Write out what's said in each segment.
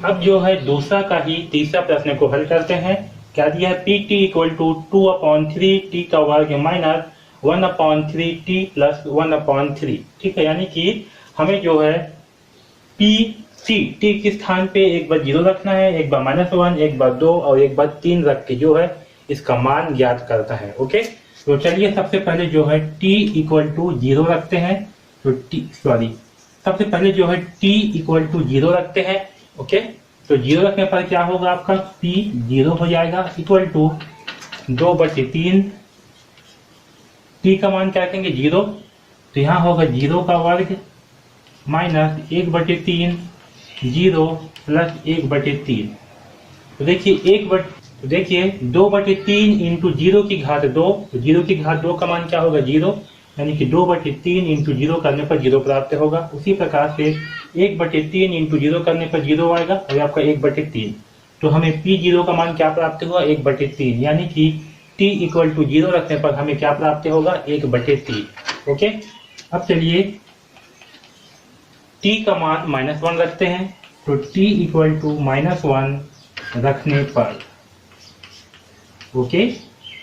अब जो है दूसरा का ही तीसरा प्रश्न को हल करते हैं। क्या दिया है, P T equal to 2/3 T का वर्ग माइनस 1/3 टी प्लस 1/3। ठीक है, यानी कि हमें जो है पी टी के स्थान पे एक बार 0 रखना है, एक बार -1, एक बार 2 और एक बार 3 रख के जो है इसका मान ज्ञात करता है। ओके, तो चलिए सबसे पहले जो है t इक्वल टू 0 रखते हैं। तो सबसे पहले जो है t इक्वल टू 0 रखते हैं। ओके, तो 0 रखने पर क्या होगा, आपका p 0 हो जाएगा इक्वल टू 2/3। t का मान क्या रखेंगे 0, तो यहाँ होगा 0 का वर्ग माइनस 1/3, 0 प्लस 1/3। तो देखिए 2/3 इंटू 0 की घात 2, तो 0 की घात 2 का मान क्या होगा 0, यानी कि 2/3 इंटू 0 करने पर 0 प्राप्त होगा। उसी प्रकार से 1/3 इंटू 0 करने पर 0 आएगा और आपका 1/3। तो हमें P0 का मान क्या प्राप्त हुआ 1/3, यानी कि t इक्वल टू 0 रखने पर हमें क्या प्राप्त होगा 1/3। ओके, अब चलिए t का मान -1 रखते हैं। तो t इक्वल टू -1 रखने पर ओके,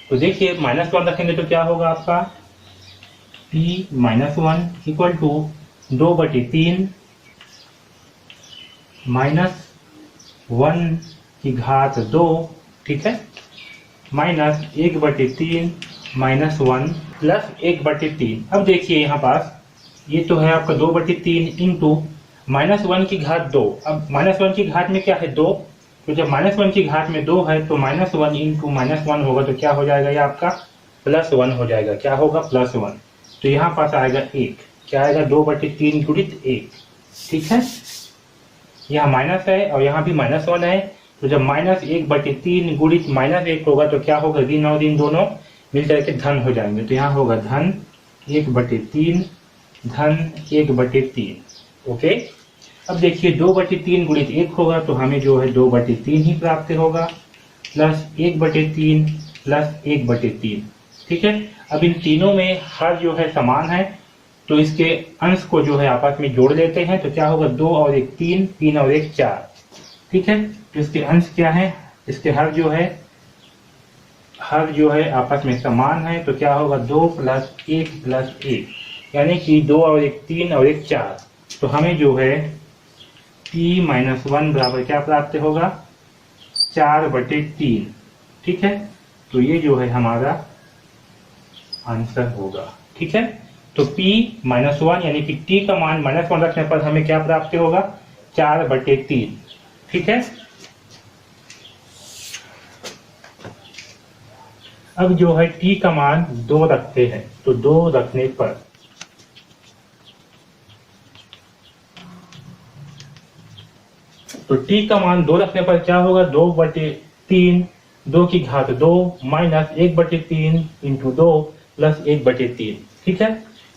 तो देखिए -1 रखेंगे तो क्या होगा आपका p -1 इक्वल टू 2/3 -1 की घात 2, ठीक है, माइनस 1/3 -1 प्लस 1/3। अब देखिए यहाँ पास ये तो है आपका 2/3 इंटू -1 की घात 2। अब -1 की घात में क्या है 2, तो जब -1 की घात में 2 है तो -1 इंटू -1 होगा तो क्या हो जाएगा ये आपका +1 हो जाएगा। क्या होगा +1, तो यहाँ पास आएगा 1। क्या आएगा 2/3 गुणित 1। ठीक है, यहाँ माइनस है और यहाँ भी -1 है, तो जब -1/3 गुणित -1 होगा तो क्या होगा, ऋण और ऋण दोनों मिल करके धन हो जाएंगे। तो यहाँ होगा धन 1/3 धन 1/3। ओके, अब देखिए 2/3 गुणित 1 होगा तो हमें जो है 2/3 ही प्राप्त होगा, प्लस 1/3 प्लस 1/3। ठीक है, अब इन तीनों में हर जो है समान है तो इसके अंश को जो है आपस में जोड़ लेते हैं। तो क्या होगा 2 और 1 3, 3 और 1 4। ठीक है, तो इसके अंश क्या है, इसके हर जो है आपस में समान है। तो क्या होगा 2 + 1 + 1, यानी कि 2 और 1 3 और 1 4। तो हमें जो है t-1 बराबर क्या प्राप्त होगा 4/3। ठीक है, तो ये जो है हमारा आंसर होगा। ठीक है, तो p-1 यानी कि t का मान -1 रखने पर हमें क्या प्राप्त होगा 4/3। ठीक है, अब जो है t का मान 2 रखते हैं। तो 2 रखने पर t का मान 2 रखने पर क्या होगा 2/3, 2 की घात 2 माइनस 1/3 इंटू 2 प्लस 1/3। ठीक है,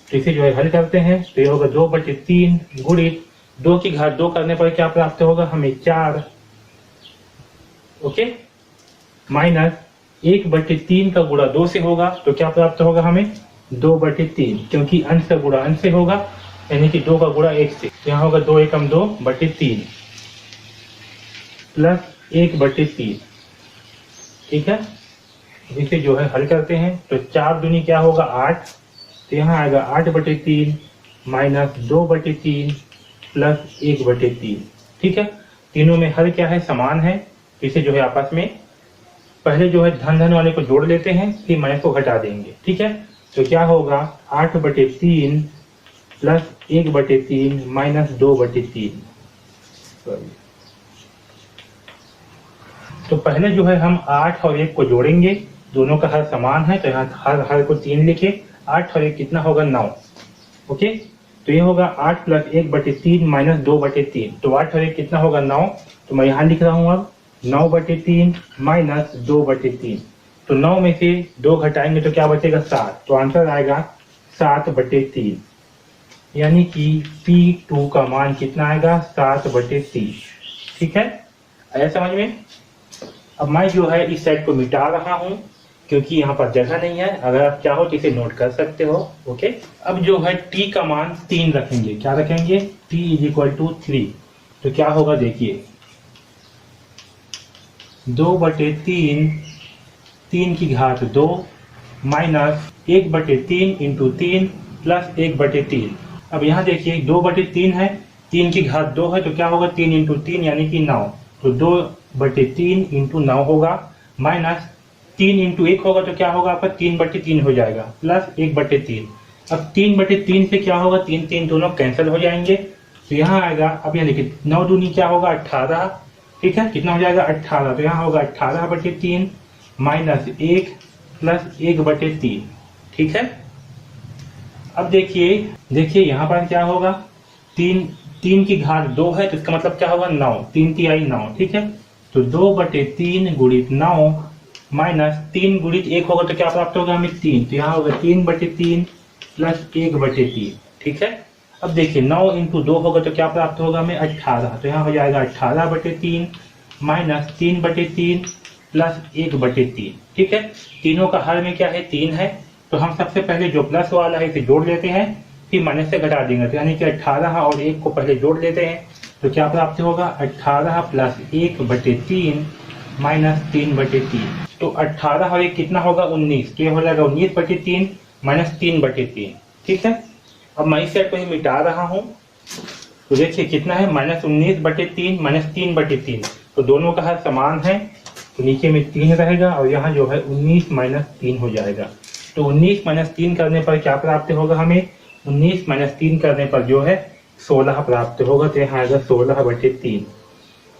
तो इसे जो है हल करते हैं तो ये होगा 2/3 गुणित 2 की घात 2 करने पर क्या प्राप्त होगा हमें 4। ओके, माइनस 1/3 का गुणा 2 से होगा तो क्या प्राप्त होगा हमें 2/3, क्योंकि अंश का गुणा अंश से होगा, यानी कि 2 का गुणा 1 से। तो यहाँ होगा 2 एकम 2/3 प्लस 1/3। ठीक है, इसे जो है हल करते हैं तो 4 दूनी क्या होगा 8, तो यहाँ आएगा 8/3 माइनस 2/3 प्लस 1/3। ठीक है, तीनों में हल क्या है समान है, इसे जो है आपस में पहले जो है धन धन वाले को जोड़ लेते हैं, फिर माइनस को घटा देंगे। ठीक है, तो क्या होगा 8/3 प्लस 1/3 माइनस 2/3। तो पहले जो है हम 8 और 1 को जोड़ेंगे, दोनों का हर समान है तो यहाँ हर को 3 लिखे, 8 और 1 कितना होगा 9। ओके, तो ये होगा 8 प्लस 1/3 माइनस 2/3। तो 8 और 1 कितना होगा 9, तो मैं यहाँ लिख रहा हूँ अब 9/3 माइनस 2/3। तो 9 में से 2 घटाएंगे तो क्या बचेगा 7, तो आंसर आएगा 7/3, यानी कि P2 का मान कितना आएगा 7/3। ठीक है, आया समझ में। अब मैं जो है इस सेट को मिटा रहा हूं क्योंकि यहाँ पर जगह नहीं है, अगर आप चाहो तो इसे नोट कर सकते हो। ओके, अब जो है t का मान 3 रखेंगे। क्या रखेंगे, t = 3। तो क्या होगा देखिए 2/3 3 की घात 2 माइनस 1/3 इंटू 3 प्लस 1/3। अब यहाँ देखिए 2/3 है, 3 की घात 2 है, तो क्या होगा 3 इंटू 3 यानी कि 9, तो 2/3 इंटू 9 होगा, माइनस 3 इंटू 1 होगा तो क्या होगा आपका 3/3 हो जाएगा, प्लस 1/3। अब 3/3 से क्या होगा, 3 3 दोनों कैंसिल हो जाएंगे, तो यहाँ आएगा। अब यहाँ देखिए 9 दूनी क्या होगा 18, ठीक है, कितना हो जाएगा 18, तो यहाँ होगा 18/3 माइनस 1 प्लस 1/3, ठीक है। अब देखिए यहाँ पर क्या होगा, 3 की घात 2 है, तो इसका मतलब क्या होगा 9, 3 तिहाई 9, ठीक है। तो 2/3 गुणित 9 माइनस 3 गुणित 1 होगा तो क्या प्राप्त होगा हमें 3, तो यहाँ होगा 3/3 प्लस 1/3, ठीक है। अब देखिए 9 इंटू 2 होगा तो क्या प्राप्त होगा हमें 18, तो यहाँ हो जाएगा 18/3 माइनस 3/3 प्लस 1/3, ठीक है। तीनों का हर में क्या है 3 है, तो हम सबसे पहले जो प्लस वाला है इसे जोड़ लेते हैं, फिर माइनस से घटा देंगे, तो यानी कि 18 और 1 को पहले जोड़ लेते हैं, तो क्या प्राप्त होगा 18 प्लस 1/3 माइनस 3/3, तो 18 और 1 कितना होगा 19, तो ये हो जाएगा 19/3 माइनस 3/3, ठीक है। अब मैं इस साइड को ही मिटा रहा हूँ, तो देखिए कितना है माइनस 19/3 माइनस 3/3, तो दोनों का हर समान है, तो नीचे में 3 रहेगा और यहाँ जो है 19 माइनस 3 हो जाएगा। तो 19 माइनस 3 करने पर क्या प्राप्त होगा हमें, 19 माइनस 3 करने पर जो है 16 प्राप्त होगा, तो यहाँ आएगा 16/3,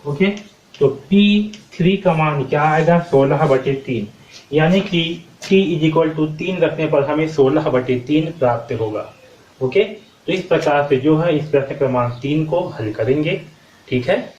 ओके। तो P3 का मान क्या आएगा 16/3, यानी कि T = 3 रखने पर हमें 16/3 प्राप्त होगा, ओके। तो इस प्रकार से जो है इस प्रश्न क्रमांक 3 को हल करेंगे, ठीक है।